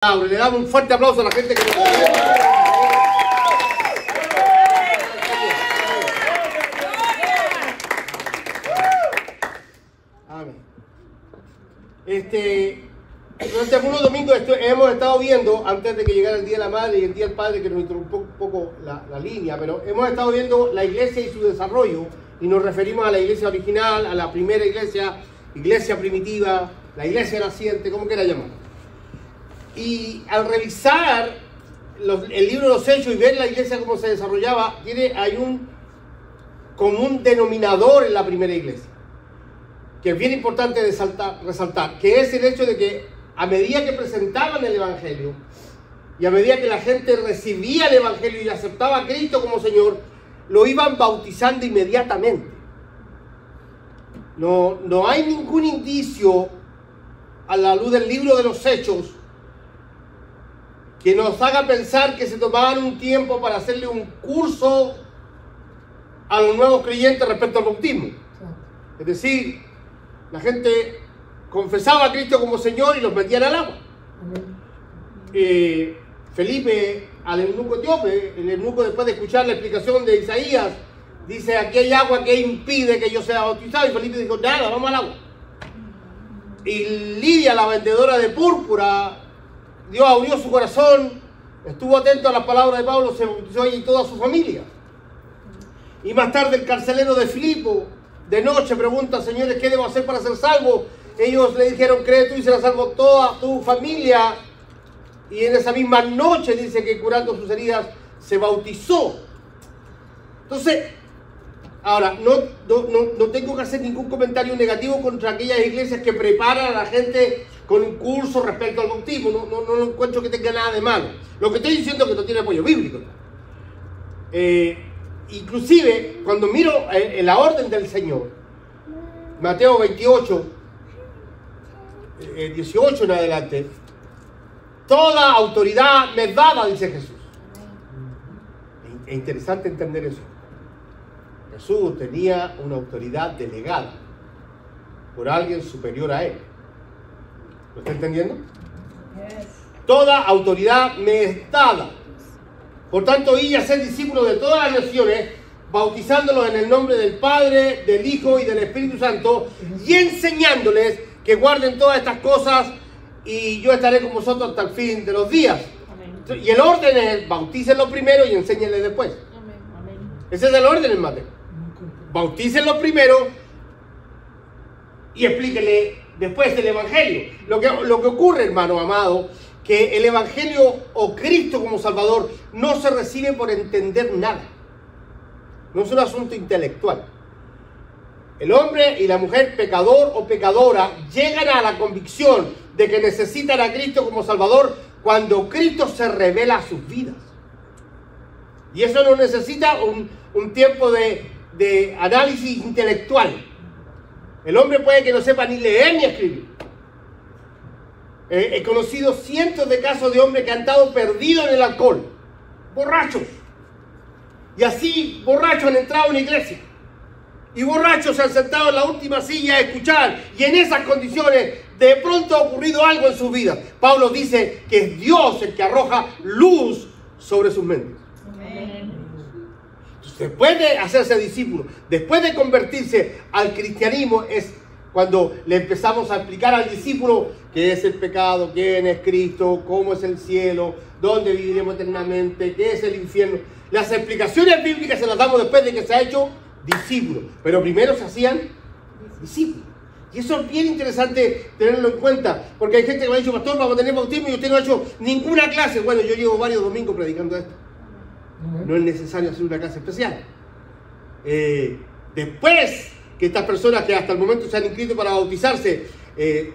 Le damos un fuerte aplauso a la gente que nos Amén. Durante algunos domingos hemos estado viendo, antes de que llegara el Día de la Madre y el Día del Padre, que nos interrumpió un poco la línea, pero hemos estado viendo la iglesia y su desarrollo, y nos referimos a la iglesia original, a la primera iglesia, iglesia primitiva, la iglesia naciente, como quiera llamar. Y al revisar el libro de los Hechos y ver la iglesia cómo se desarrollaba, hay un común denominador en la primera iglesia, que es bien importante resaltar, que es el hecho de que a medida que presentaban el Evangelio y a medida que la gente recibía el Evangelio y aceptaba a Cristo como Señor, lo iban bautizando inmediatamente. No hay ningún indicio a la luz del libro de los Hechos que nos haga pensar que se tomaban un tiempo para hacerle un curso a los nuevos creyentes respecto al bautismo. Es decir, la gente confesaba a Cristo como Señor y los metían al agua. Felipe, al eunuco etíope, el eunuco, después de escuchar la explicación de Isaías, dice: aquí hay agua que impide que yo sea bautizado. Y Felipe dijo: nada, vamos al agua. Y Lidia, la vendedora de púrpura, Dios abrió su corazón, estuvo atento a las palabras de Pablo, se bautizó ella y toda su familia. Y más tarde el carcelero de Filipo, de noche, pregunta: señores, ¿qué debo hacer para ser salvo? Ellos le dijeron: cree tú y será salvo toda tu familia. Y en esa misma noche dice que, curando sus heridas, se bautizó. Entonces, ahora, no tengo que hacer ningún comentario negativo contra aquellas iglesias que preparan a la gente con un curso respecto al bautismo. No encuentro que tenga nada de malo. Lo que estoy diciendo es que no tiene apoyo bíblico. Inclusive, cuando miro en la orden del Señor, Mateo 28, 18 en adelante, toda autoridad me es dada, dice Jesús. Es interesante entender eso. Jesús tenía una autoridad delegada por alguien superior a él. ¿Lo está entendiendo? Toda autoridad me es dada. Por tanto, id y haced discípulos de todas las naciones, bautizándolos en el nombre del Padre, del Hijo y del Espíritu Santo, y enseñándoles que guarden todas estas cosas, y yo estaré con vosotros hasta el fin de los días. Amén. Y el orden es: bautícenlo primero y enséñenle después. Amén. Ese es el orden en Mateo. Bautícenlo primero y explíquenle después el Evangelio. Lo que ocurre, hermano amado, que el Evangelio o Cristo como Salvador no se recibe por entender nada. No es un asunto intelectual. El hombre y la mujer, pecador o pecadora, llegan a la convicción de que necesitan a Cristo como Salvador cuando Cristo se revela a sus vidas. Y eso no necesita un tiempo de análisis intelectual. El hombre puede que no sepa ni leer ni escribir. He conocido cientos de casos de hombres que han estado perdidos en el alcohol, borrachos. Y así, borrachos, han entrado a una iglesia. Y borrachos se han sentado en la última silla a escuchar. Y en esas condiciones, de pronto ha ocurrido algo en sus vidas. Pablo dice que es Dios el que arroja luz sobre sus mentes. Amén. Después de hacerse discípulo, después de convertirse al cristianismo, es cuando le empezamos a explicar al discípulo qué es el pecado, quién es Cristo, cómo es el cielo, dónde viviremos eternamente, qué es el infierno. Las explicaciones bíblicas se las damos después de que se ha hecho discípulo, pero primero se hacían discípulos. Y eso es bien interesante tenerlo en cuenta, porque hay gente que me ha dicho: pastor, vamos a tener bautismo y usted no ha hecho ninguna clase. Bueno, yo llevo varios domingos predicando esto. No es necesario hacer una clase especial. Después que estas personas que hasta el momento se han inscrito para bautizarse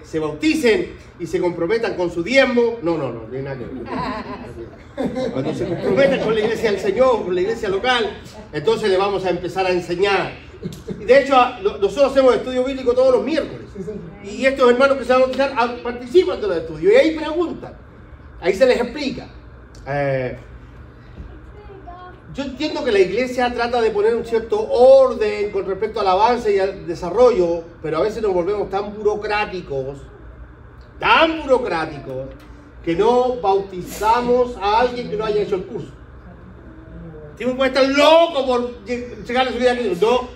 se bauticen y se comprometan con su diezmo, no tiene nada que ver. Cuando se comprometan con la iglesia del Señor, con la iglesia local, entonces le vamos a empezar a enseñar. De hecho, nosotros hacemos estudio bíblico todos los miércoles, y estos hermanos que se van a bautizar participan de los estudios, y ahí preguntan, ahí se les explica. Yo entiendo que la iglesia trata de poner un cierto orden con respecto al avance y al desarrollo, pero a veces nos volvemos tan burocráticos, que no bautizamos a alguien que no haya hecho el curso. Si me puede estar loco por llegar a su vida a Cristo. No,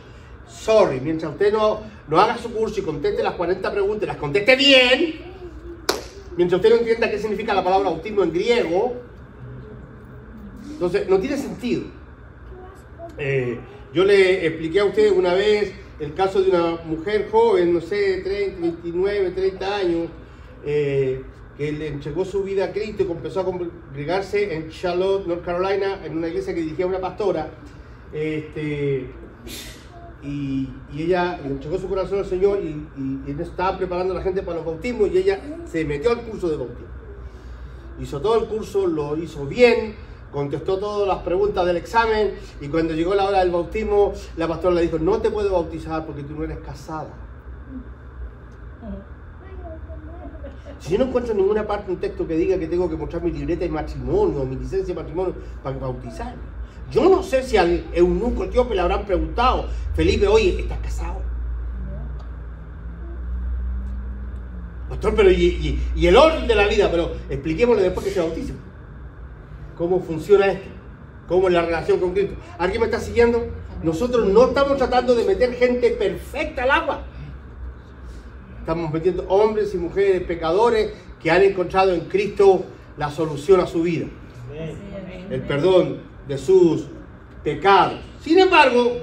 sorry, mientras usted no haga su curso y conteste las 40 preguntas, las conteste bien, mientras usted no entienda qué significa la palabra bautismo en griego, entonces no tiene sentido. Yo le expliqué a ustedes una vez el caso de una mujer joven, no sé, 30, 29, 30 años, que le entregó su vida a Cristo y empezó a congregarse en Charlotte, North Carolina, en una iglesia que dirigía una pastora. Y ella le entregó su corazón al Señor y estaba preparando a la gente para los bautismos y ella se metió al curso de bautismo. Hizo todo el curso, lo hizo bien, contestó todas las preguntas del examen y cuando llegó la hora del bautismo, la pastora le dijo, no te puedo bautizar porque tú no eres casada. Si yo no encuentro en ninguna parte un texto que diga que tengo que mostrar mi libreta de matrimonio o mi licencia de matrimonio para bautizarme. Yo no sé si al eunuco etíope le habrán preguntado, Felipe, oye, ¿estás casado? Pastor, pero y el orden de la vida, pero expliquémosle después que se bautice. ¿Cómo funciona esto? ¿Cómo es la relación con Cristo? ¿Alguien me está siguiendo? Nosotros no estamos tratando de meter gente perfecta al agua. Estamos metiendo hombres y mujeres pecadores que han encontrado en Cristo la solución a su vida. El perdón de sus pecados. Sin embargo,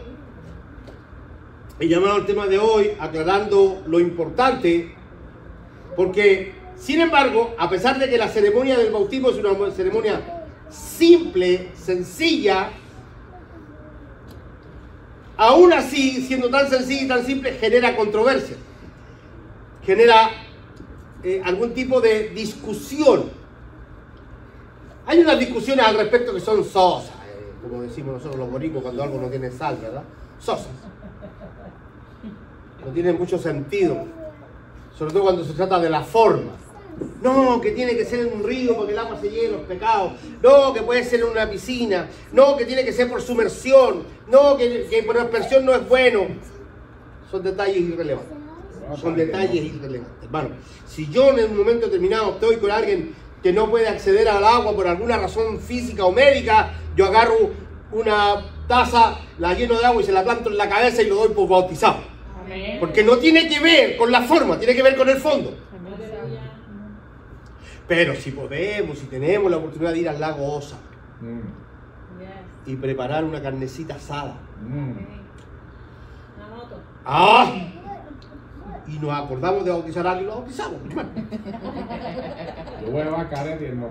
he llamado al tema de hoy aclarando lo importante, porque, sin embargo, a pesar de que la ceremonia del bautismo es una ceremonia simple, sencilla, aún así, siendo tan sencilla y tan simple, genera controversia. Genera algún tipo de discusión. Hay unas discusiones al respecto que son sosas, como decimos nosotros los boricuas cuando algo no tiene sal, ¿verdad? Sosas. No tienen mucho sentido, sobre todo cuando se trata de la forma. No, que tiene que ser en un río porque el agua se llene los pecados. No, que puede ser en una piscina. No, que tiene que ser por sumersión. No, que por aspersión no es bueno. Son detalles irrelevantes. Son detalles irrelevantes. Hermano, si yo en un momento determinado estoy con alguien que no puede acceder al agua por alguna razón física o médica, yo agarro una taza, la lleno de agua y se la planto en la cabeza y lo doy por bautizado. Amén. Porque no tiene que ver con la forma, tiene que ver con el fondo. Pero si podemos, si tenemos la oportunidad de ir al lago Osa y preparar una carnecita asada. ¡Ah! Y nos acordamos de bautizar a alguien y lo bautizamos, hermano. Yo voy a vacar y no.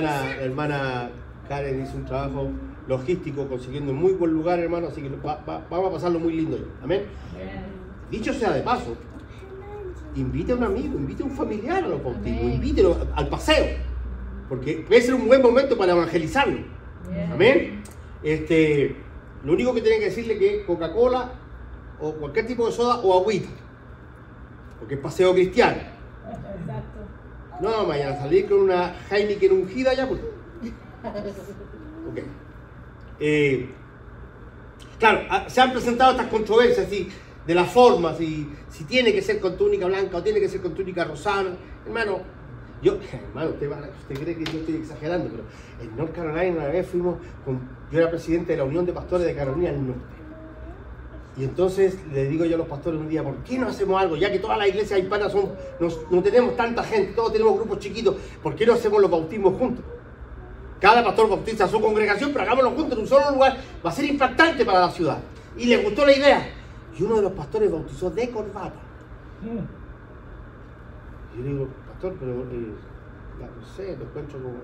La hermana Karen hizo un trabajo logístico consiguiendo un muy buen lugar, hermano, así que vamos a pasarlo muy lindo. Amén. Dicho sea de paso, invite a un amigo, invite a un familiar a los bautismos, invítelo al paseo, porque puede ser un buen momento para evangelizarlo. Amén. Lo único que tienen que decirle es que Coca-Cola o cualquier tipo de soda o agüita, porque es paseo cristiano. Exacto. No, mañana salir con una Heineken ungida ya, pues. Ok. Claro, se han presentado estas controversias de la forma, si tiene que ser con túnica blanca o tiene que ser con túnica rosada. Hermano, usted cree que yo estoy exagerando, pero en North Carolina una vez yo era presidente de la Unión de Pastores de Carolina del Norte. Y entonces le digo yo a los pastores un día, ¿por qué no hacemos algo? Ya que todas las iglesias hispanas no tenemos tanta gente, todos tenemos grupos chiquitos, ¿por qué no hacemos los bautismos juntos? Cada pastor bautiza a su congregación, pero hagámoslo juntos en un solo lugar, va a ser impactante para la ciudad. Y les gustó la idea. Y uno de los pastores bautizó de corbata. Y yo le digo, pastor, pero no sé, lo encuentro como...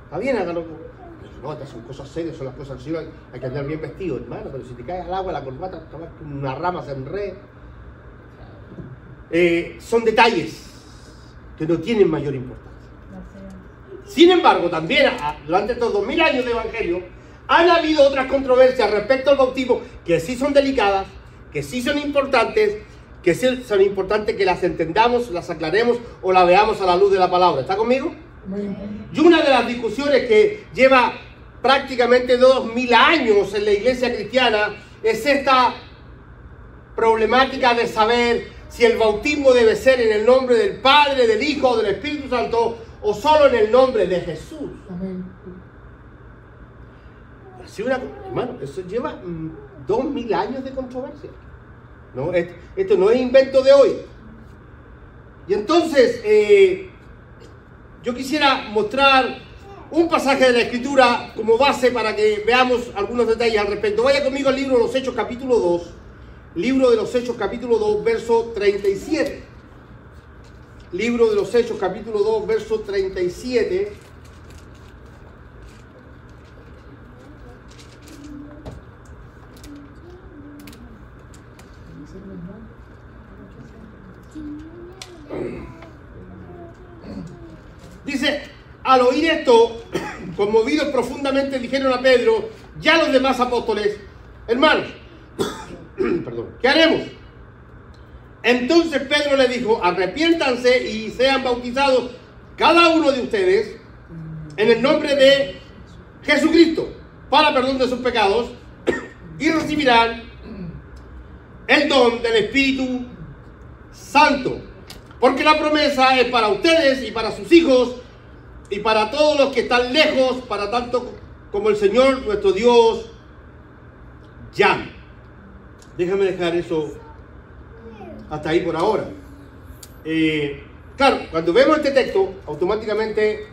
Está bien, hágalo. No, estas son cosas serias, son las cosas serias, hay que andar bien vestido, hermano, pero si te caes al agua, la corbata, una rama se enreda. Son detalles que no tienen mayor importancia. Sin embargo, también durante estos 2000 años de evangelio, han habido otras controversias respecto al bautismo que sí son delicadas, que sí son importantes, que sí son importantes que las entendamos, las aclaremos o las veamos a la luz de la palabra. ¿Está conmigo? Y una de las discusiones que lleva prácticamente 2000 años en la iglesia cristiana es esta problemática de saber si el bautismo debe ser en el nombre del Padre, del Hijo o del Espíritu Santo, o solo en el nombre de Jesús. Amén. Así hermano, eso lleva 2000 años de controversia. ¿No? Esto no es invento de hoy. Y entonces, yo quisiera mostrar un pasaje de la Escritura como base para que veamos algunos detalles al respecto. Vaya conmigo al libro de los Hechos, capítulo 2. Libro de los Hechos, capítulo 2, verso 37. Libro de los Hechos, capítulo 2, verso 37. Dice, al oír esto, conmovidos profundamente, dijeron a Pedro y a los demás apóstoles: hermanos, perdón, ¿qué haremos? Entonces Pedro le dijo: arrepiéntanse y sean bautizados cada uno de ustedes en el nombre de Jesucristo para perdón de sus pecados y recibirán el don del Espíritu Santo, porque la promesa es para ustedes y para sus hijos y para todos los que están lejos, para tanto como el Señor nuestro Dios llame. Déjame dejar eso hasta ahí por ahora. Claro, cuando vemos este texto, automáticamente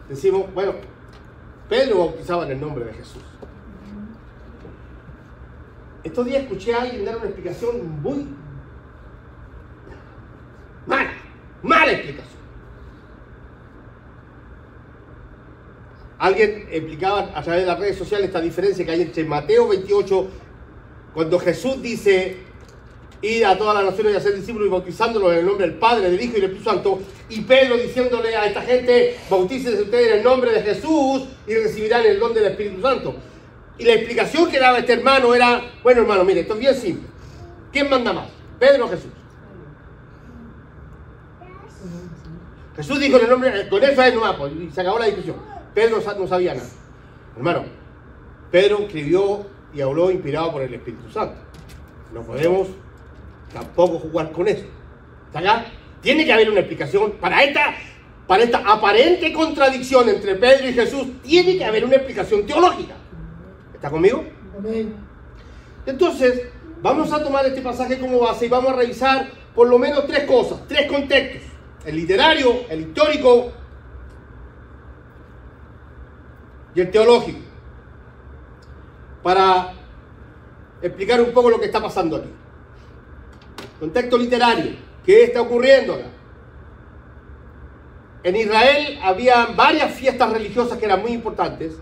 decimos, bueno, Pedro bautizaba en el nombre de Jesús. Estos días escuché a alguien dar una explicación muy mala explicación. Alguien explicaba a través de las redes sociales esta diferencia que hay entre Mateo 28, cuando Jesús dice: id a todas las naciones y hacer discípulos y bautizándolos en el nombre del Padre, del Hijo y del Espíritu Santo, y Pedro diciéndole a esta gente: bautícense ustedes en el nombre de Jesús y recibirán el don del Espíritu Santo. Y la explicación que daba este hermano era: bueno, hermano, mire, esto es bien simple. ¿Quién manda más, Pedro o Jesús? Jesús dijo en el nombre, con eso es nomás, y se acabó la discusión. Pedro no sabía nada. Hermano, Pedro escribió y habló inspirado por el Espíritu Santo. No podemos tampoco jugar con eso. ¿Está acá? Tiene que haber una explicación para esta aparente contradicción entre Pedro y Jesús. Tiene que haber una explicación teológica. ¿Está conmigo? Amén. Entonces, vamos a tomar este pasaje como base y vamos a revisar por lo menos tres cosas, tres contextos: el literario, el histórico y el teológico, para explicar un poco lo que está pasando aquí. Contexto literario: ¿qué está ocurriendo acá? En Israel había varias fiestas religiosas que eran muy importantes,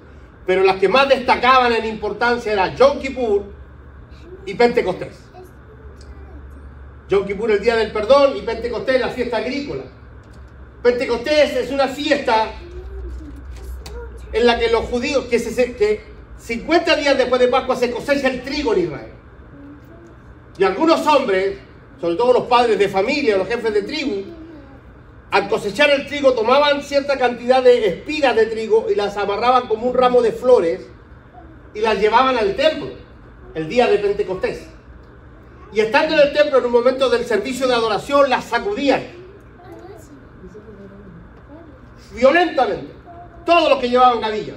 pero las que más destacaban en importancia eran Yom Kippur y Pentecostés. Yom Kippur, el día del perdón, y Pentecostés, la fiesta agrícola. Pentecostés es una fiesta en la que los judíos, que 50 días después de Pascua se cosecha el trigo en Israel. Y algunos hombres, sobre todo los padres de familia, los jefes de tribu, al cosechar el trigo tomaban cierta cantidad de espigas de trigo y las amarraban como un ramo de flores y las llevaban al templo el día de Pentecostés. Y estando en el templo en un momento del servicio de adoración, las sacudían violentamente, todos los que llevaban gavillas.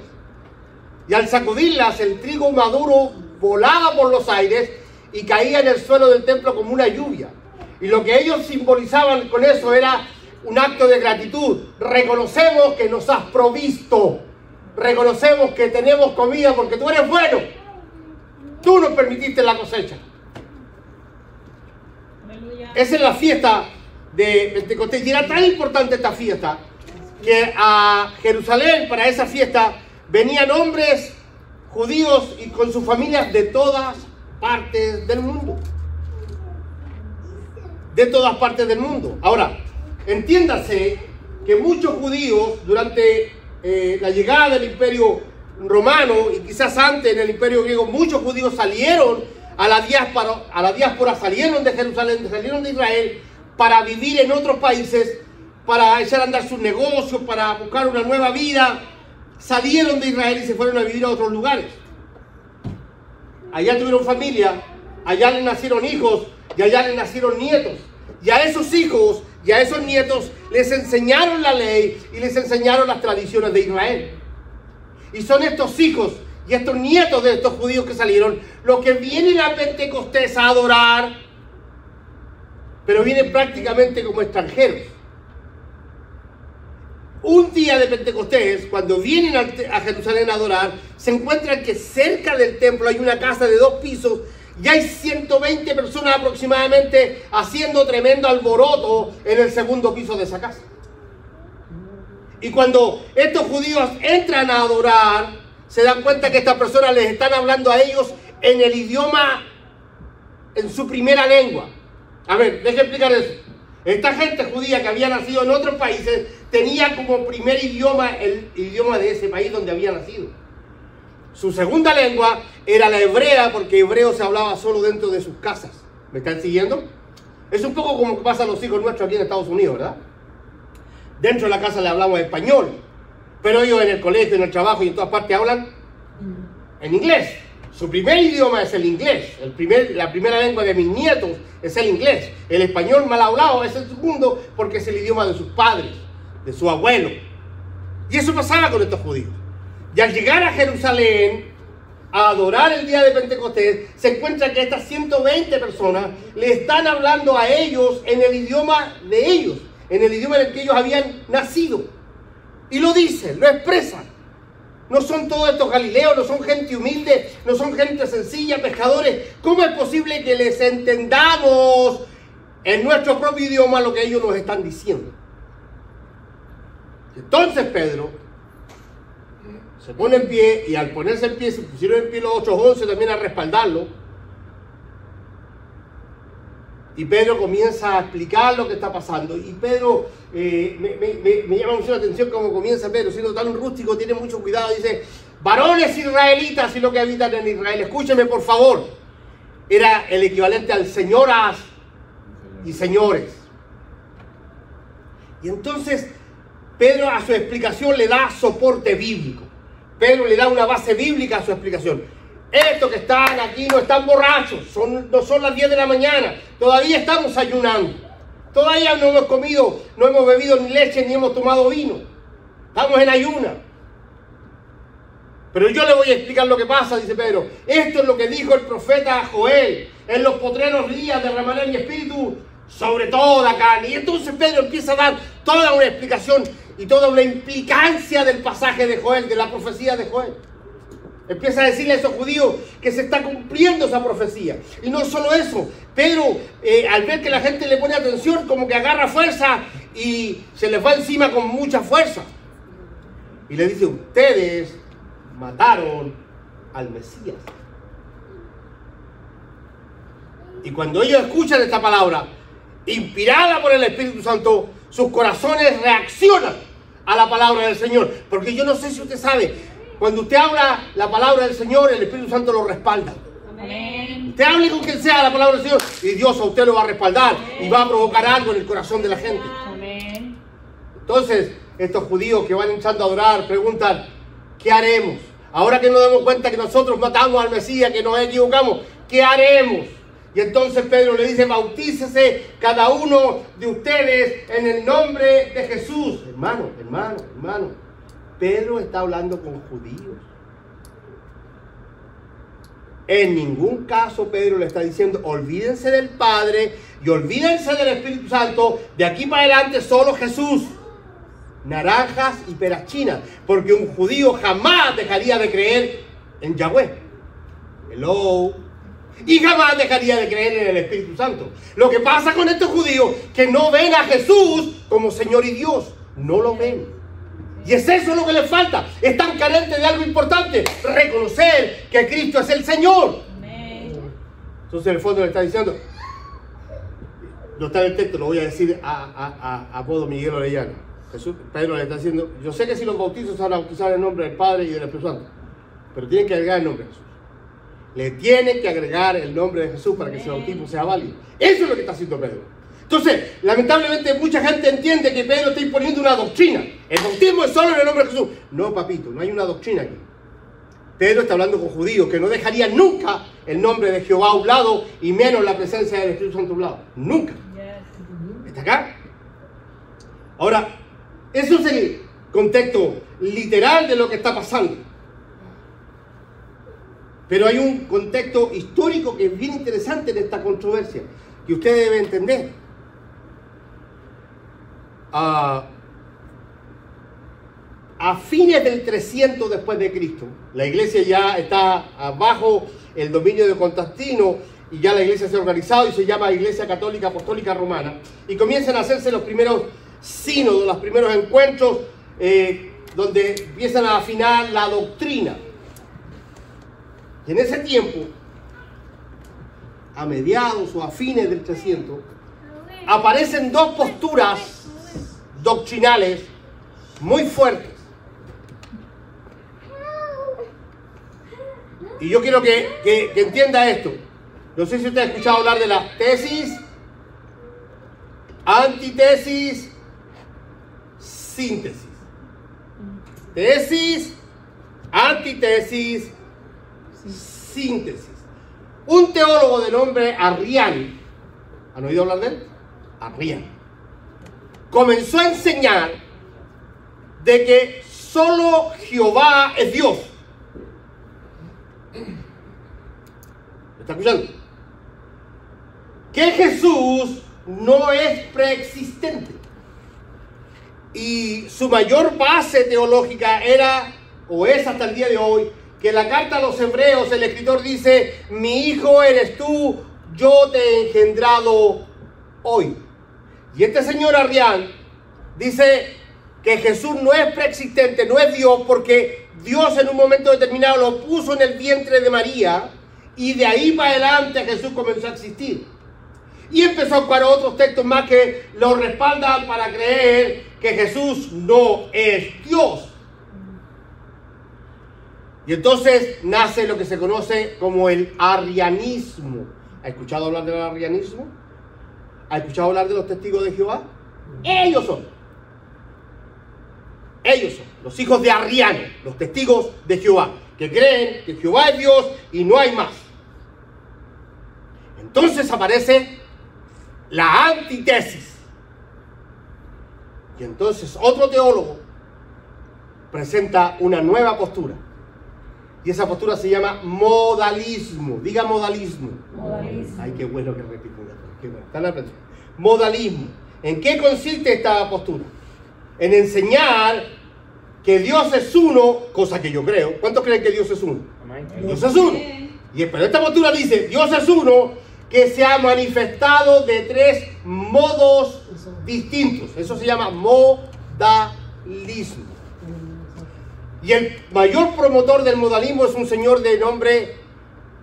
Y al sacudirlas, el trigo maduro volaba por los aires y caía en el suelo del templo como una lluvia. Y lo que ellos simbolizaban con eso era un acto de gratitud. Reconocemos que nos has provisto. Reconocemos que tenemos comida porque tú eres bueno. Tú nos permitiste la cosecha. Aleluya. Esa es la fiesta de Pentecostés. Y era tan importante esta fiesta que a Jerusalén, para esa fiesta, venían hombres judíos y con sus familias de todas partes del mundo. De todas partes del mundo. Ahora, entiéndase que muchos judíos durante la llegada del Imperio Romano y quizás antes en el Imperio Griego, muchos judíos salieron a la diáspora, salieron de Jerusalén, salieron de Israel para vivir en otros países, para echar a andar sus negocios, para buscar una nueva vida. Salieron de Israel y se fueron a vivir a otros lugares. Allá tuvieron familia, allá les nacieron hijos y allá les nacieron nietos. y a esos hijos y a esos nietos les enseñaron la ley y les enseñaron las tradiciones de Israel. Y son estos hijos y estos nietos de estos judíos que salieron los que vienen a Pentecostés a adorar, pero vienen prácticamente como extranjeros. Un día de Pentecostés, cuando vienen a Jerusalén a adorar, se encuentran que cerca del templo hay una casa de 2 pisos y hay 120 personas aproximadamente haciendo tremendo alboroto en el segundo piso de esa casa. Y cuando estos judíos entran a adorar, se dan cuenta que estas personas les están hablando a ellos en el idioma, en su primera lengua. A ver, déjenme explicar eso. Esta gente judía que había nacido en otros países tenía como primer idioma el idioma de ese país donde había nacido. Su segunda lengua era la hebrea, porque hebreo se hablaba solo dentro de sus casas. ¿Me están siguiendo? Es un poco como pasa a los hijos nuestros aquí en Estados Unidos, ¿verdad? Dentro de la casa le hablamos español, pero ellos en el colegio, en el trabajo y en todas partes hablan en inglés. Su primer idioma es el inglés. La primera lengua de mis nietos es el inglés. El español mal hablado es el segundo, porque es el idioma de sus padres, de su abuelo. Y eso pasaba con estos judíos. Y al llegar a Jerusalén a adorar el día de Pentecostés, se encuentra que estas 120 personas le están hablando a ellos en el idioma de ellos, en el idioma en el que ellos habían nacido. Y lo dicen, lo expresan. No son todos estos galileos, no son gente humilde, no son gente sencilla, pescadores. ¿Cómo es posible que les entendamos en nuestro propio idioma lo que ellos nos están diciendo? Entonces Pedro se pone en pie, y al ponerse en pie, se pusieron en pie los otros 11 también a respaldarlo. Y Pedro comienza a explicar lo que está pasando. Y Pedro, me llama mucho la atención cómo comienza Pedro, siendo tan rústico, tiene mucho cuidado. Dice: varones israelitas y los que habitan en Israel, escúchenme por favor. Era el equivalente al señoras y señores. Y entonces Pedro a su explicación le da soporte bíblico. Pedro le da una base bíblica a su explicación. Estos que están aquí no están borrachos, no son las 10 de la mañana, todavía estamos ayunando, todavía no hemos comido, no hemos bebido ni leche ni hemos tomado vino, estamos en ayuna. Pero yo le voy a explicar lo que pasa, dice Pedro. Esto es lo que dijo el profeta Joel: en los postreros días derramaré mi espíritu sobre toda carne. Y entonces Pedro empieza a dar toda una explicación y toda una implicancia del pasaje de Joel, de la profecía de Joel. Empieza a decirle a esos judíos que se está cumpliendo esa profecía. Y no solo eso, Pedro, al ver que la gente le pone atención, como que agarra fuerza y se les va encima con mucha fuerza. Y le dice: ustedes mataron al Mesías. Y cuando ellos escuchan esta palabra, inspirada por el Espíritu Santo, sus corazones reaccionan a la palabra del Señor. Porque yo no sé si usted sabe, cuando usted habla la palabra del Señor, el Espíritu Santo lo respalda. Amén. Usted hable con quien sea la palabra del Señor y Dios a usted lo va a respaldar. Amén. Y va a provocar algo en el corazón de la gente. Amén. Entonces, estos judíos que van entrando a adorar preguntan: ¿qué haremos? Ahora que nos damos cuenta que nosotros matamos al Mesías, que nos equivocamos, ¿qué haremos? Y entonces Pedro le dice: bautícese cada uno de ustedes en el nombre de Jesús. Hermano. Pedro está hablando con judíos. En ningún caso Pedro le está diciendo: olvídense del Padre y olvídense del Espíritu Santo. De aquí para adelante solo Jesús. Naranjas y peras chinas. Porque un judío jamás dejaría de creer en Yahweh. Hello. Y jamás dejaría de creer en el Espíritu Santo. Lo que pasa con estos judíos, que no ven a Jesús como Señor y Dios. No lo ven. Y es eso lo que les falta. Están carentes de algo importante: reconocer que Cristo es el Señor. Amén. Entonces en el fondo le está diciendo, no está en el texto, lo voy a decir a modo Miguel Orellana. Pedro le está diciendo: yo sé que si los bautizos se van a bautizar en el nombre del Padre y del Espíritu Santo, pero tienen que agregar el nombre de Jesús. Le tienen que agregar el nombre de Jesús para que ese bautismo sea válido. Eso es lo que está haciendo Pedro. Entonces, lamentablemente mucha gente entiende que Pedro está imponiendo una doctrina. El bautismo es solo en el nombre de Jesús. No, papito, no hay una doctrina aquí. Pedro está hablando con judíos que no dejarían nunca el nombre de Jehová a un lado y menos la presencia del Espíritu Santo a un lado. Nunca. ¿Está acá? Ahora, eso es el contexto literal de lo que está pasando. Pero hay un contexto histórico que es bien interesante en esta controversia, que usted debe entender. A fines del 300 después de Cristo, la iglesia ya está bajo el dominio de Constantino y ya la iglesia se ha organizado y se llama Iglesia Católica Apostólica Romana, y comienzan a hacerse los primeros sínodos, los primeros encuentros donde empiezan a afinar la doctrina. Y en ese tiempo, a mediados o a fines del 300, aparecen dos posturas doctrinales muy fuertes. Y yo quiero que entienda esto. No sé si usted ha escuchado hablar de las tesis, antitesis, síntesis. Tesis, antitesis, síntesis. Un teólogo de nombre Arrián, ¿han oído hablar de él? Arrián. Comenzó a enseñar de que solo Jehová es Dios. ¿Me está escuchando? Que Jesús no es preexistente. Y su mayor base teológica era, o es hasta el día de hoy, que en la carta a los hebreos el escritor dice: mi hijo eres tú, yo te he engendrado hoy. Y este señor Arrián dice que Jesús no es preexistente, no es Dios, porque Dios en un momento determinado lo puso en el vientre de María y de ahí para adelante Jesús comenzó a existir. Y empezó a buscar otros textos más que lo respaldan para creer que Jesús no es Dios. Y entonces nace lo que se conoce como el arrianismo. ¿Ha escuchado hablar del arrianismo? ¿Ha escuchado hablar de los testigos de Jehová? Ellos son los hijos de Arriano, los testigos de Jehová, que creen que Jehová es Dios y no hay más. Entonces aparece la antitesis. Y entonces otro teólogo presenta una nueva postura. Y esa postura se llama modalismo. Diga modalismo. Modalismo. Ay, qué bueno que repito. Qué bueno. Está en la prensa. Modalismo. ¿En qué consiste esta postura? En enseñar que Dios es uno, cosa que yo creo. ¿Cuántos creen que Dios es uno? Dios es uno. Pero esta postura dice: Dios es uno, que se ha manifestado de tres modos distintos. Eso se llama modalismo. Y el mayor promotor del modalismo es un señor de nombre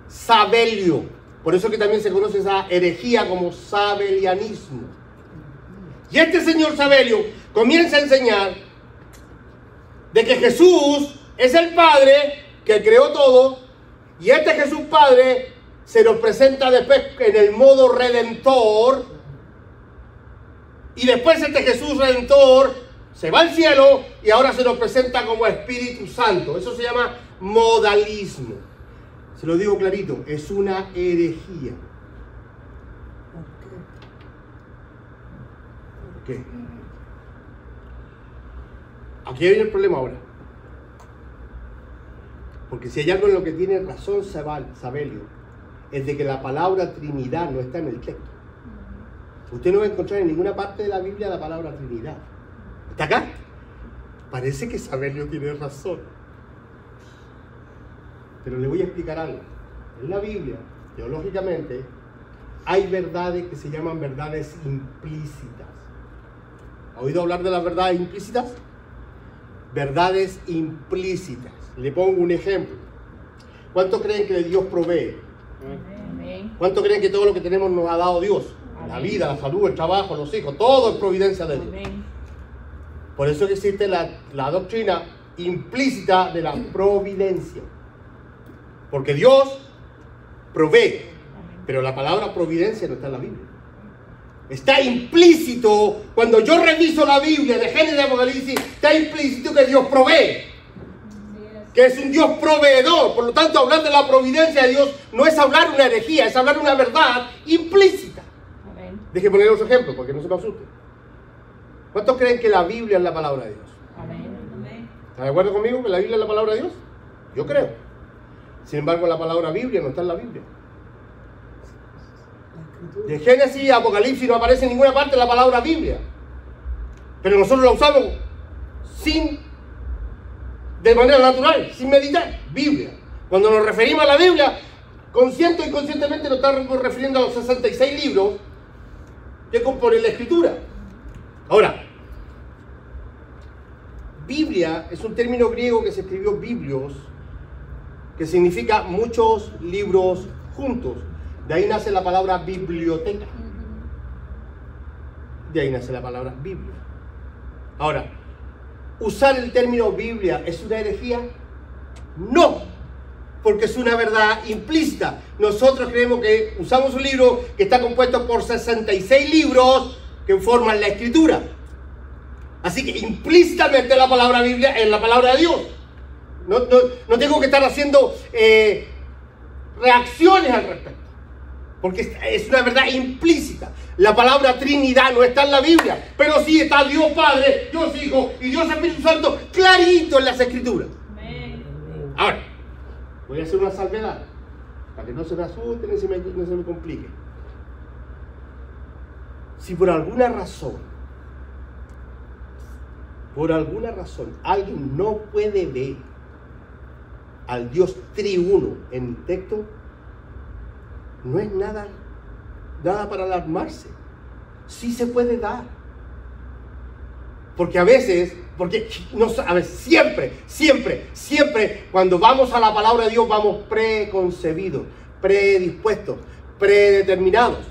Sabelio. Por eso que también se conoce esa herejía como sabelianismo. Y este señor Sabelio comienza a enseñar de que Jesús es el Padre que creó todo, y este Jesús Padre se nos presenta después en el modo redentor, y después este Jesús redentor se va al cielo y ahora se nos presenta como Espíritu Santo. Eso se llama modalismo. Se lo digo clarito, es una herejía. ¿Por qué? Aquí viene el problema ahora. Porque si hay algo en lo que tiene razón Sabelio, es de que la palabra Trinidad no está en el texto. Usted no va a encontrar en ninguna parte de la Biblia la palabra Trinidad. ¿Está acá? Parece que Sabelio tiene razón. Pero le voy a explicar algo. En la Biblia, teológicamente, hay verdades que se llaman verdades implícitas. ¿Ha oído hablar de las verdades implícitas? Verdades implícitas. Le pongo un ejemplo. ¿Cuántos creen que Dios provee? ¿Cuántos creen que todo lo que tenemos nos ha dado Dios? La vida, la salud, el trabajo, los hijos, todo es providencia de Dios. Por eso que existe la doctrina implícita de la providencia. Porque Dios provee, pero la palabra providencia no está en la Biblia. Está implícito, cuando yo reviso la Biblia de Génesis a Apocalipsis, está implícito que Dios provee, que es un Dios proveedor. Por lo tanto, hablar de la providencia de Dios no es hablar una herejía, es hablar una verdad implícita Deje poner otro ejemplo, porque no se me asuste. ¿Cuántos creen que la Biblia es la palabra de Dios? Amén. ¿Están de acuerdo conmigo que la Biblia es la palabra de Dios? Yo creo. Sin embargo, la palabra Biblia no está en la Biblia. De Génesis a Apocalipsis no aparece en ninguna parte la palabra Biblia. Pero nosotros la usamos de manera natural, sin meditar. Biblia. Cuando nos referimos a la Biblia, consciente o inconscientemente nos estamos refiriendo a los 66 libros que componen la Escritura. Ahora, Biblia es un término griego que se escribió biblios, que significa muchos libros juntos. De ahí nace la palabra biblioteca. De ahí nace la palabra Biblia. Ahora, ¿usar el término Biblia es una herejía? No, porque es una verdad implícita. Nosotros creemos que usamos un libro que está compuesto por 66 libros que forman la Escritura. Así que implícitamente la palabra Biblia es la palabra de Dios. No tengo que estar haciendo reacciones al respecto, porque es una verdad implícita. La palabra Trinidad no está en la Biblia, pero sí está Dios Padre, Dios Hijo y Dios Espíritu Santo clarito en las Escrituras. Ahora, voy a hacer una salvedad para que no se me asusten y no se me complique. Si por alguna razón alguien no puede ver al Dios triuno en el texto, no es nada para alarmarse. Sí se puede dar. Porque siempre, cuando vamos a la palabra de Dios, vamos preconcebidos, predispuestos, predeterminados.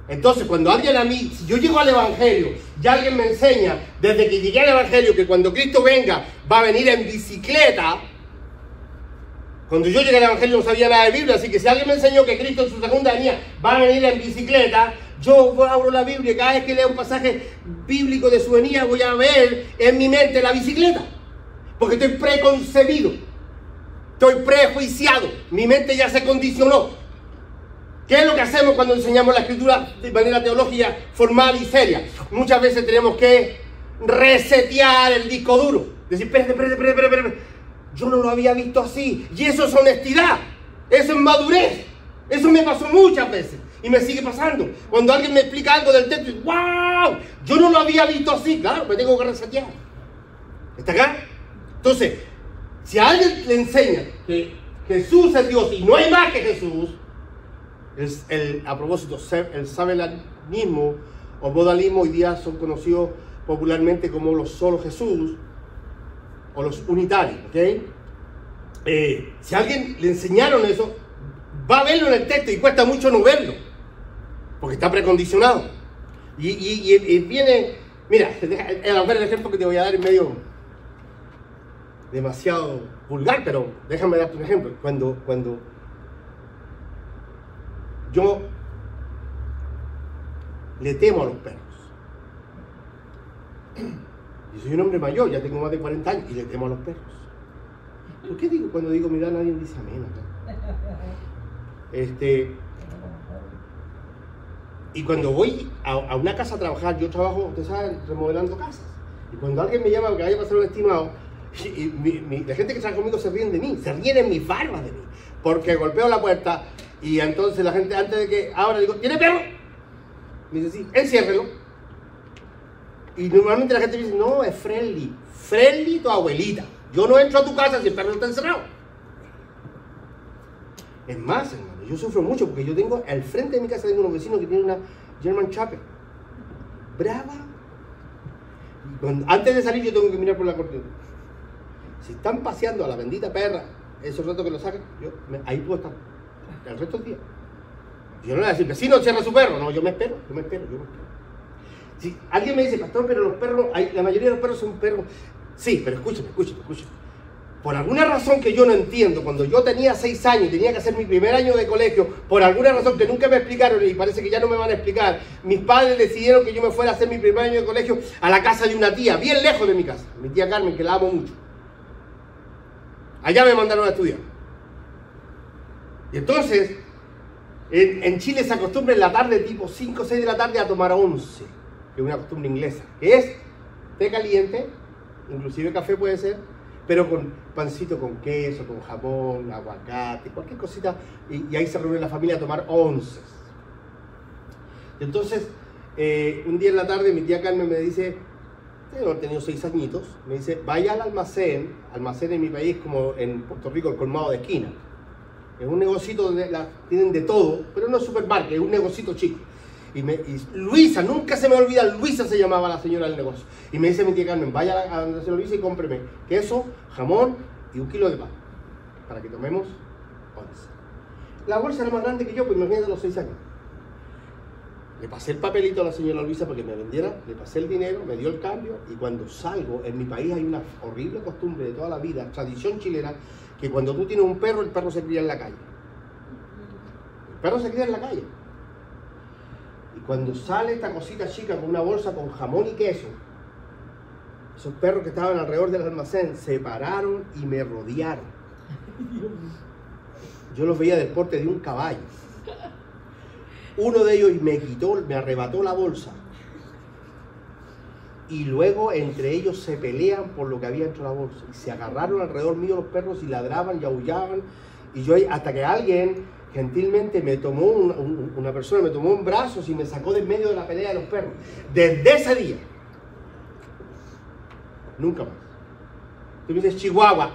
Entonces, cuando si yo llego al Evangelio y alguien me enseña, desde que llegué al Evangelio, que cuando Cristo venga, va a venir en bicicleta. Cuando yo llegué al Evangelio no sabía nada de Biblia, así que si alguien me enseñó que Cristo en su segunda venida va a venir en bicicleta, yo abro la Biblia y cada vez que leo un pasaje bíblico de su venida voy a ver en mi mente la bicicleta. Porque estoy preconcebido, estoy prejuiciado, mi mente ya se condicionó. ¿Qué es lo que hacemos cuando enseñamos la Escritura de manera teológica formal y seria? Muchas veces tenemos que resetear el disco duro. Decir, espérate. Yo no lo había visto así. Y eso es honestidad. Eso es madurez. Eso me pasó muchas veces. Y me sigue pasando. Cuando alguien me explica algo del texto, ¡wow! Yo no lo había visto así. Claro, me tengo que resetear. ¿Está acá? Entonces, si a alguien le enseña que Jesús es Dios y no hay más que Jesús, a propósito, el sabelanismo o modalismo hoy día son conocidos popularmente como los solo Jesús o los unitarios, ¿ok? Si a alguien le enseñaron eso, va a verlo en el texto y cuesta mucho no verlo, porque está precondicionado. Y viene, mira, el ejemplo que te voy a dar es medio demasiado vulgar, pero déjame darte un ejemplo. Cuando yo le temo a los perros. Yo soy un hombre mayor, ya tengo más de 40 años y le temo a los perros. ¿Por qué digo cuando digo mira nadie dice amén acá? Y cuando voy a una casa a trabajar, yo trabajo, ustedes saben, remodelando casas. Y cuando alguien me llama porque vaya a pasar un estimado, la gente que trabaja conmigo se ríen de mí, se ríen en mis barbas de mí, porque golpeo la puerta y entonces la gente, antes de que abra, digo, ¿tiene perro? Me dice, sí, enciérrelo. Y normalmente la gente me dice, no, es friendly. Friendly tu abuelita. Yo no entro a tu casa si el perro no está encerrado. Es más, hermano, yo sufro mucho porque yo tengo, al frente de mi casa tengo unos vecinos que tienen una German Shepherd. Brava. Antes de salir yo tengo que mirar por la cortina. Si están paseando a la bendita perra, esos ratos que lo sacan, ahí puedo estar el resto del día. Yo no le voy a decir, vecino, cierra su perro. No, yo me espero. Si alguien me dice, pastor, pero los perros, la mayoría de los perros son perros. Sí, pero escúchame. Por alguna razón que yo no entiendo, cuando yo tenía 6 años y tenía que hacer mi primer año de colegio, por alguna razón que nunca me explicaron y parece que ya no me van a explicar, mis padres decidieron que yo me fuera a hacer mi primer año de colegio a la casa de una tía, bien lejos de mi casa, mi tía Carmen, que la amo mucho. Allá me mandaron a estudiar. Y entonces, En Chile se acostumbra en la tarde, tipo 5 o 6 de la tarde, a tomar once, que es una costumbre inglesa, que es té caliente, inclusive café puede ser, pero con pancito con queso, con jamón, aguacate, cualquier cosita, y ahí se reúne la familia a tomar onces. Entonces, un día en la tarde mi tía Carmen me dice, tengo tenido 6 añitos, me dice, vaya al almacén en mi país como en Puerto Rico, el colmado de esquina. Es un negocito donde tienen de todo, pero no es supermarket, es un negocito chico. Y Luisa, nunca se me olvida, Luisa se llamaba la señora del negocio. Y me dice mi tía Carmen, vaya a donde se Luisa y cómpreme queso, jamón y 1 kilo de pan, para que tomemos once. La bolsa era más grande que yo, pues imagínate los 6 años. Le pasé el papelito a la señora Luisa para que me vendiera, le pasé el dinero, me dio el cambio, y cuando salgo, en mi país hay una horrible costumbre de toda la vida, tradición chilena, que cuando tú tienes un perro, el perro se cría en la calle. El perro se cría en la calle. Y cuando sale esta cosita chica con una bolsa con jamón y queso, esos perros que estaban alrededor del almacén se pararon y me rodearon. Yo los veía del porte de un caballo. Uno de ellos me arrebató la bolsa. Y luego entre ellos se pelean por lo que había dentro de la bolsa. Y se agarraron alrededor mío los perros y ladraban y aullaban. Y yo, hasta que alguien gentilmente me tomó, una persona me tomó en brazos y me sacó de en medio de la pelea de los perros. Desde ese día, nunca más. Tú me dices Chihuahua,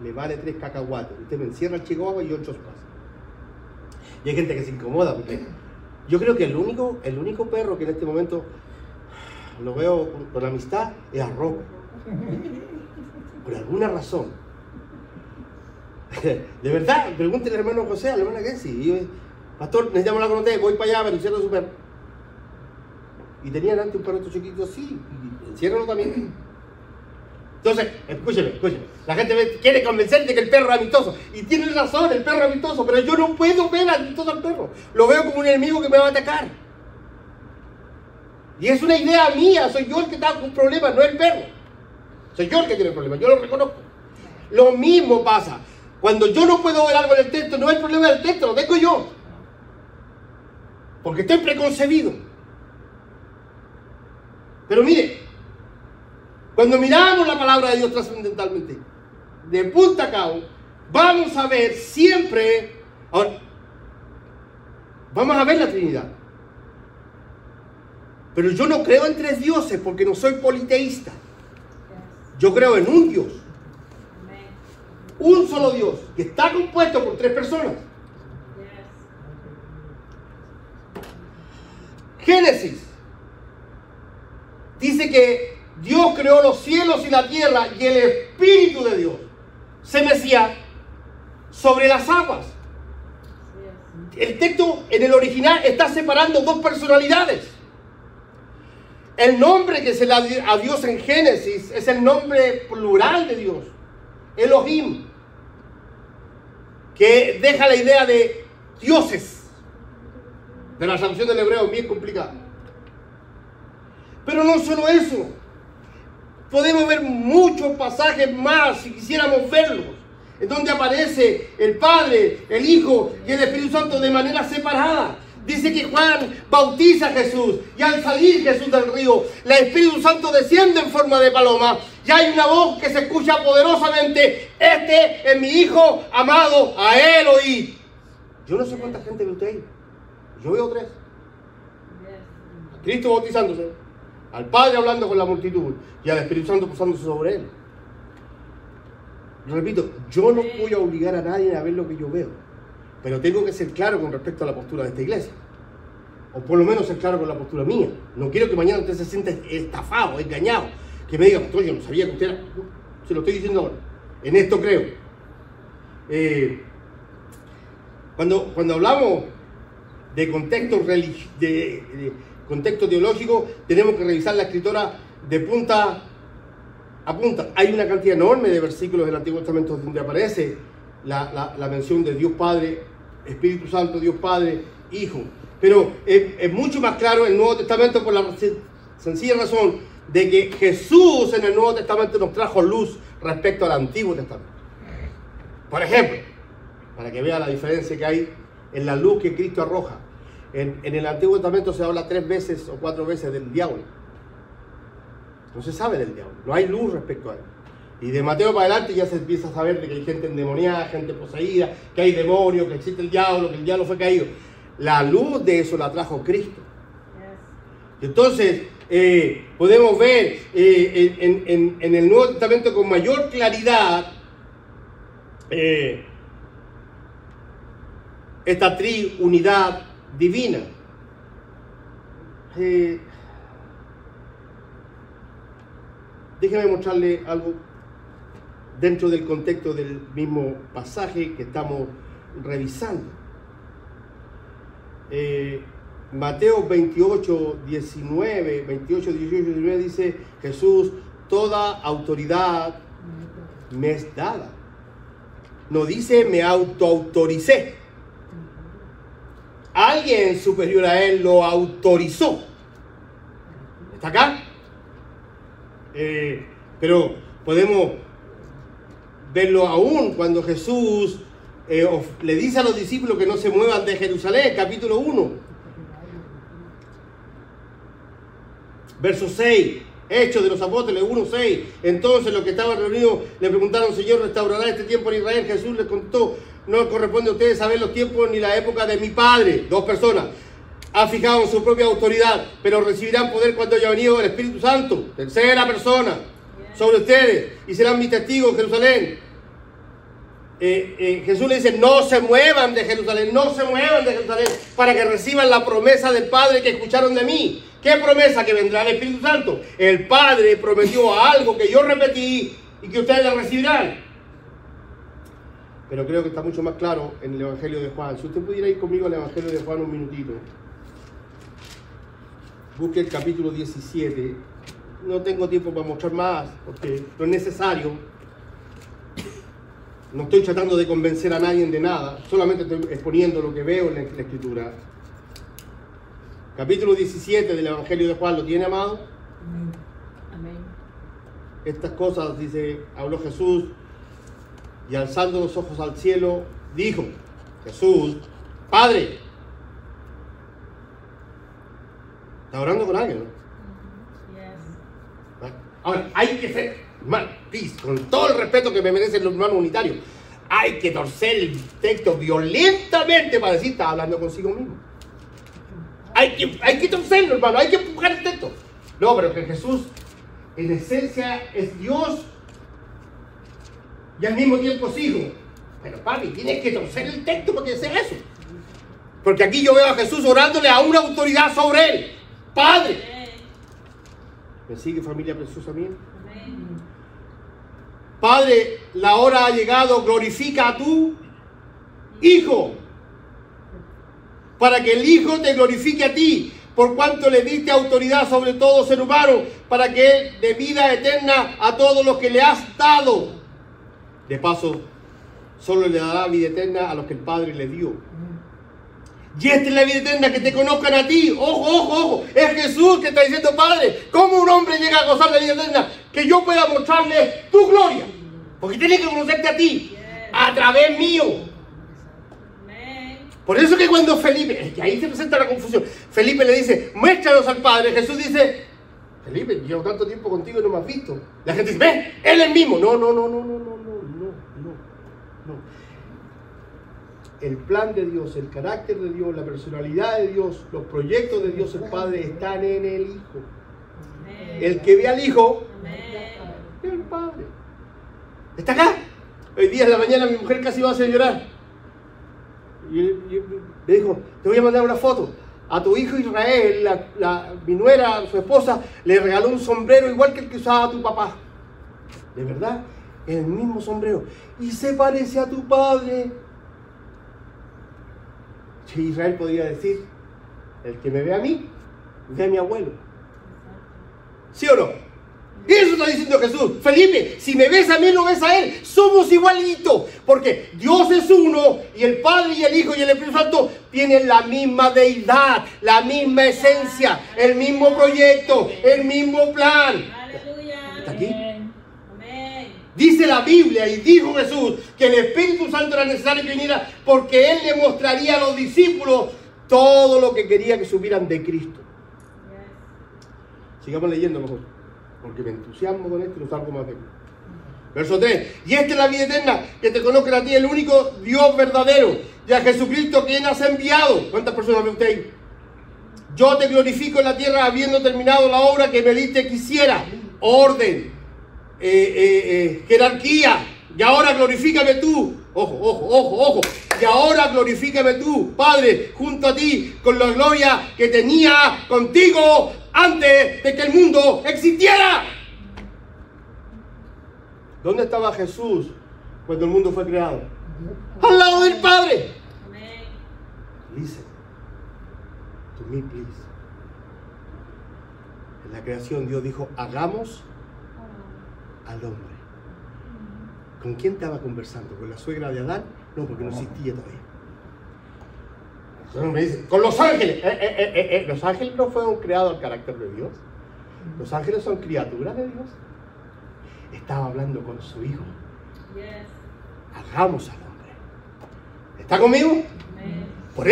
me vale 3 cacahuates. Usted me encierra el Chihuahua y 8 más. Y hay gente que se incomoda porque yo creo que el único perro que en este momento lo veo con amistad es Arroba. Por alguna razón. De verdad, pregúntele al hermano José, a la hermana Kenzie. Y yo, pastor, necesitamos hablar con usted, voy para allá, pero encierra su perro. Y tenían antes un perrito chiquito así, y enciérralo también. Entonces, escúcheme, la gente quiere convencer de que el perro es amistoso, y tiene razón, el perro es amistoso, pero yo no puedo ver amistoso al perro, lo veo como un enemigo que me va a atacar. Y es una idea mía, soy yo el que está con problemas, no el perro. Soy yo el que tiene problemas, yo lo reconozco. Lo mismo pasa, cuando yo no puedo ver algo en el texto, no es el problema del texto, lo tengo yo. Porque estoy preconcebido. Pero mire, cuando miramos la palabra de Dios trascendentalmente, de punta a cabo, vamos a ver siempre, ahora, vamos a ver la Trinidad. Pero yo no creo en 3 dioses porque no soy politeísta. Yo creo en un Dios. Un solo Dios, que está compuesto por 3 personas. Génesis dice que Dios creó los cielos y la tierra y el Espíritu de Dios se mecía sobre las aguas. El texto en el original está separando 2 personalidades. El nombre que se le da a Dios en Génesis es el nombre plural de Dios, Elohim, que deja la idea de dioses. De la traducción del hebreo es bien complicada. Pero no solo eso. Podemos ver muchos pasajes más si quisiéramos verlos, en donde aparece el Padre, el Hijo y el Espíritu Santo de manera separada. Dice que Juan bautiza a Jesús y al salir Jesús del río, el Espíritu Santo desciende en forma de paloma y hay una voz que se escucha poderosamente: este es mi Hijo amado, a él oí. Yo no sé cuánta gente ve usted ahí. Yo veo 3. A Cristo bautizándose, al Padre hablando con la multitud y al Espíritu Santo posándose sobre él. Repito, yo no voy a obligar a nadie a ver lo que yo veo, pero tengo que ser claro con respecto a la postura de esta iglesia, o por lo menos ser claro con la postura mía. No quiero que mañana usted se sienta estafado, engañado, que me diga: pastor, yo no sabía que usted era... Se lo estoy diciendo ahora, en esto creo. Cuando hablamos de contexto teológico, tenemos que revisar la escritura de punta a punta. Hay una cantidad enorme de versículos del Antiguo Testamento donde aparece la mención de Dios Padre, Espíritu Santo, Dios Padre, Hijo. Pero es mucho más claro el Nuevo Testamento por la sencilla razón de que Jesús en el Nuevo Testamento nos trajo luz respecto al Antiguo Testamento. Por ejemplo, para que vea la diferencia que hay en la luz que Cristo arroja. En el Antiguo Testamento se habla 3 veces o 4 veces del diablo. No se sabe del diablo, no hay luz respecto a él. Y de Mateo para adelante ya se empieza a saber de que hay gente endemoniada, gente poseída, que hay demonios, que existe el diablo, que el diablo fue caído. La luz de eso la trajo Cristo. Entonces, podemos ver en el Nuevo Testamento con mayor claridad esta triunidad divina. Déjeme mostrarle algo dentro del contexto del mismo pasaje que estamos revisando. Mateo 28, 18, 19 dice Jesús, toda autoridad me es dada. No dice me autoautoricé. Alguien superior a él lo autorizó. ¿Está acá? Pero podemos verlo aún cuando Jesús le dice a los discípulos que no se muevan de Jerusalén, capítulo 1, verso 6, Hechos de los Apóstoles 1:6. Entonces los que estaban reunidos le preguntaron, Señor, ¿restaurará este tiempo en Israel? Jesús les contó, no corresponde a ustedes saber los tiempos ni la época de mi Padre. 2 personas. Ha fijado en su propia autoridad, pero recibirán poder cuando haya venido el Espíritu Santo. 3ª persona sobre ustedes y serán mis testigos en Jerusalén. Jesús le dice, no se muevan de Jerusalén, no se muevan de Jerusalén para que reciban la promesa del Padre que escucharon de mí. ¿Qué promesa? Que vendrá el Espíritu Santo. El Padre prometió algo que yo repetí y que ustedes la recibirán. Pero creo que está mucho más claro en el Evangelio de Juan. Si usted pudiera ir conmigo al Evangelio de Juan un minutito. Busque el capítulo 17. No tengo tiempo para mostrar más, porque no es necesario. No estoy tratando de convencer a nadie de nada. Solamente estoy exponiendo lo que veo en la Escritura. Capítulo 17 del Evangelio de Juan. ¿Lo tiene, amado? Amén. Estas cosas, dice, habló Jesús, y alzando los ojos al cielo, dijo, Jesús, Padre. Está orando con alguien, ¿no? Yes. Ahora, hay que ser, hermano, con todo el respeto que me merecen los hermanos unitarios, hay que torcer el texto violentamente para decir, está hablando consigo mismo. Hay que torcerlo, hermano, hay que empujar el texto. No, pero que Jesús, en esencia, es Dios y al mismo tiempo es hijo. Pero papi, tienes que torcer el texto para que sea eso. Porque aquí yo veo a Jesús orándole a una autoridad sobre él. Padre. ¿Me sigue, familia preciosa mía? Padre, la hora ha llegado, glorifica a tu Hijo, para que el Hijo te glorifique a ti, por cuanto le diste autoridad sobre todo ser humano, para que Él dé vida eterna a todos los que le has dado. De paso, solo le dará vida eterna a los que el Padre le dio. Y esta es la vida eterna, que te conozcan a ti. Ojo, ojo, ojo. Es Jesús que está diciendo, Padre, ¿cómo un hombre llega a gozar de la vida eterna? Que yo pueda mostrarle tu gloria. Porque tiene que conocerte a ti, a través mío. Por eso que cuando Felipe, es que ahí se presenta la confusión. Felipe le dice, muéstranos al Padre. Jesús dice, Felipe, llevo tanto tiempo contigo y no me has visto. La gente dice, ve, Él es el mismo. No. El plan de Dios, el carácter de Dios, la personalidad de Dios, los proyectos de Dios el Padre están en el Hijo. El que ve al Hijo, ve al Padre. ¿Está acá? Hoy día en la mañana mi mujer casi va a hacer llorar. Y le dijo, te voy a mandar una foto. A tu hijo Israel, mi nuera, su esposa, le regaló un sombrero igual que el que usaba tu papá. ¿De verdad? El mismo sombrero. Y se parece a tu padre. Si Israel podría decir, el que me ve a mí, ve a mi abuelo. ¿Sí o no? Y eso está diciendo Jesús. Felipe, si me ves a mí, lo ves a Él. Somos igualitos. Porque Dios es uno, y el Padre y el Hijo y el Espíritu Santo tienen la misma deidad, la misma esencia, el mismo proyecto, el mismo plan. Aleluya. ¿Está aquí? Amén. Dice la Biblia y dijo Jesús que el Espíritu Santo era necesario que viniera porque Él le mostraría a los discípulos todo lo que quería que supieran de Cristo. Sigamos leyendo mejor, porque me entusiasmo con esto y no salgo más de mí. Verso 3. Y esta es la vida eterna, que te conozcan a ti, el único Dios verdadero, y a Jesucristo quien has enviado. ¿Cuántas personas ve usted ahí? Yo te glorifico en la tierra habiendo terminado la obra que me diste que hiciera. Orden, jerarquía. Y ahora glorifícame tú. Ojo. Y ahora glorifícame tú, Padre, junto a ti, con la gloria que tenía contigo antes de que el mundo existiera. ¿Dónde estaba Jesús cuando el mundo fue creado? Al lado del Padre. Listen to me, please. En la creación Dios dijo, hagamos al hombre. ¿Con quién estaba conversando? ¿Con la suegra de Adán? No, porque no existía todavía. Entonces me dice, con los ángeles. Los ángeles no fueron creados al carácter de Dios. Los ángeles son criaturas de Dios. Estaba hablando con su hijo. Hagamos al hombre. ¿Está conmigo? Por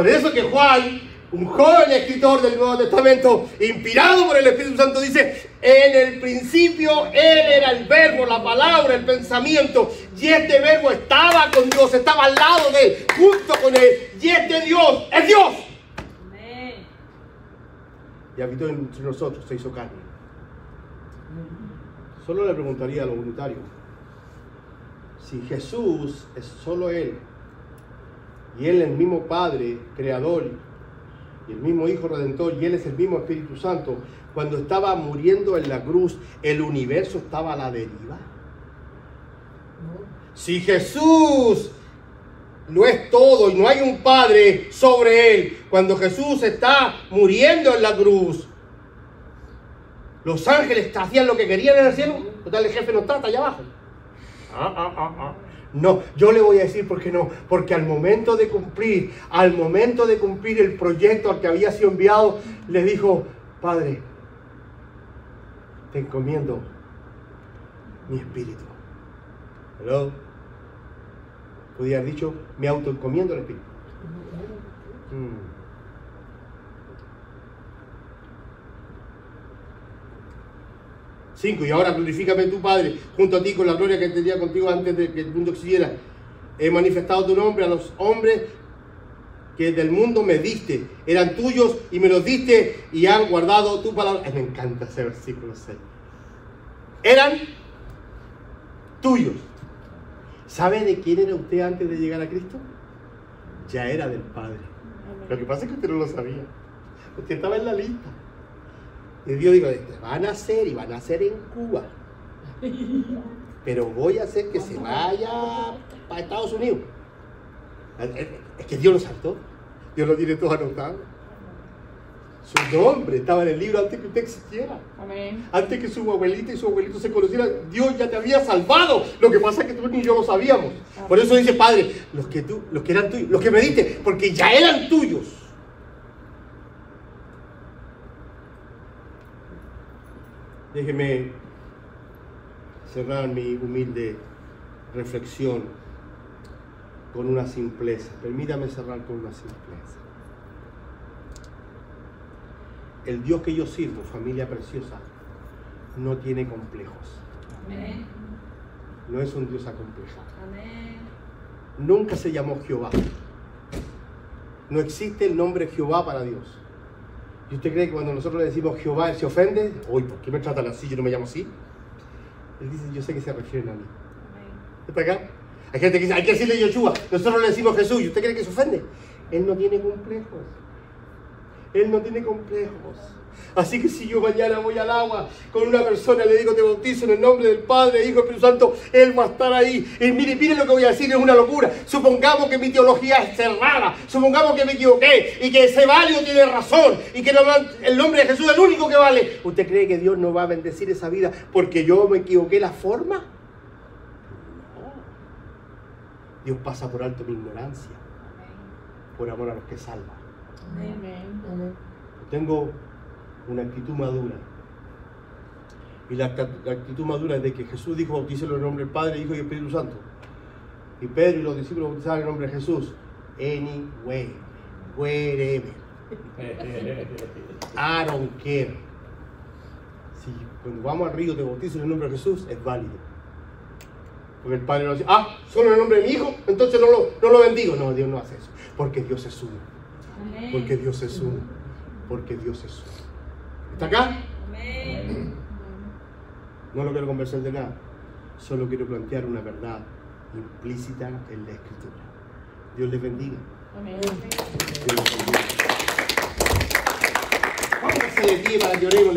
eso que Juan, un joven escritor del Nuevo Testamento, inspirado por el Espíritu Santo, dice, en el principio Él era el verbo, la palabra, el pensamiento, y este verbo estaba con Dios, estaba al lado de Él, junto con Él, y este Dios es Dios. Y habitó entre nosotros, se hizo carne. Solo le preguntaría a los voluntarios, si Jesús es solo Él, y Él es el mismo Padre, Creador, y el mismo Hijo Redentor, y Él es el mismo Espíritu Santo, cuando estaba muriendo en la cruz, ¿el universo estaba a la deriva? Si Jesús lo es todo y no hay un Padre sobre Él, cuando Jesús está muriendo en la cruz, los ángeles hacían lo que querían en el cielo. Total, el jefe no está allá abajo. No, yo le voy a decir por qué no. Porque al momento de cumplir el proyecto al que había sido enviado, le dijo, Padre, te encomiendo mi espíritu. ¿Hello? Podría haber dicho, me autoencomiendo el espíritu. 5. Y ahora glorifícame tu Padre, junto a ti, con la gloria que tenía contigo antes de que el mundo existiera. He manifestado tu nombre a los hombres que del mundo me diste. Eran tuyos y me los diste y han guardado tu palabra. Me encanta ese versículo 6. Eran tuyos. ¿Sabe de quién era usted antes de llegar a Cristo? Ya era del Padre. Lo que pasa es que usted no lo sabía. Usted estaba en la lista. Y Dios dijo, van a hacer y van a hacer en Cuba. Pero voy a hacer que se vaya para Estados Unidos. Es que Dios lo saltó. Dios lo tiene todo anotado. Su nombre estaba en el libro antes que usted existiera. Amén. Antes que su abuelita y su abuelito se conocieran, Dios ya te había salvado. Lo que pasa es que tú ni yo lo sabíamos. Por eso dice, Padre, los que eran tuyos, los que me diste, porque ya eran tuyos. Déjeme cerrar mi humilde reflexión con una simpleza. Permítame cerrar con una simpleza. El Dios que yo sirvo, familia preciosa, no tiene complejos. Amén. No es un Dios acomplejado. Amén. Nunca se llamó Jehová. No existe el nombre Jehová para Dios. ¿Y usted cree que cuando nosotros le decimos Jehová, Él se ofende? Uy, ¿por qué me tratan así? Yo no me llamo así. Él dice, yo sé que se refieren a mí. ¿Está acá? Hay gente que dice, hay que decirle Yeshua. Nosotros le decimos Jesús. ¿Y usted cree que se ofende? Él no tiene complejos. Él no tiene complejos. Así que si yo mañana voy al agua con una persona y le digo te bautizo en el nombre del Padre, Hijo y Espíritu Santo, Él va a estar ahí. Y mire lo que voy a decir, es una locura. Supongamos que mi teología es cerrada, supongamos que me equivoqué y que ese válido tiene razón y que el nombre de Jesús es el único que vale. ¿Usted cree que Dios no va a bendecir esa vida porque yo me equivoqué la forma? No. Dios pasa por alto mi ignorancia, por amor a los que salva. Amén. Tengo una actitud madura Y la actitud madura es de que Jesús dijo, bautícelo en el nombre del Padre, Hijo y Espíritu Santo. Y Pedro y los discípulos bautizaron en el nombre de Jesús. Anyway, wherever. I don't care. Si cuando vamos al río te bautizo en el nombre de Jesús, es válido. Porque el Padre no dice, solo en el nombre de mi Hijo, entonces no lo bendigo. No, Dios no hace eso. Porque Dios es uno. Amén. Porque Dios es uno. Porque Dios es uno. ¿Está acá? Amén. No lo quiero conversar de nada. Solo quiero plantear una verdad implícita en la Escritura. Dios les bendiga. Amén. Dios les bendiga. Vamos a hacer de pie para que oremos.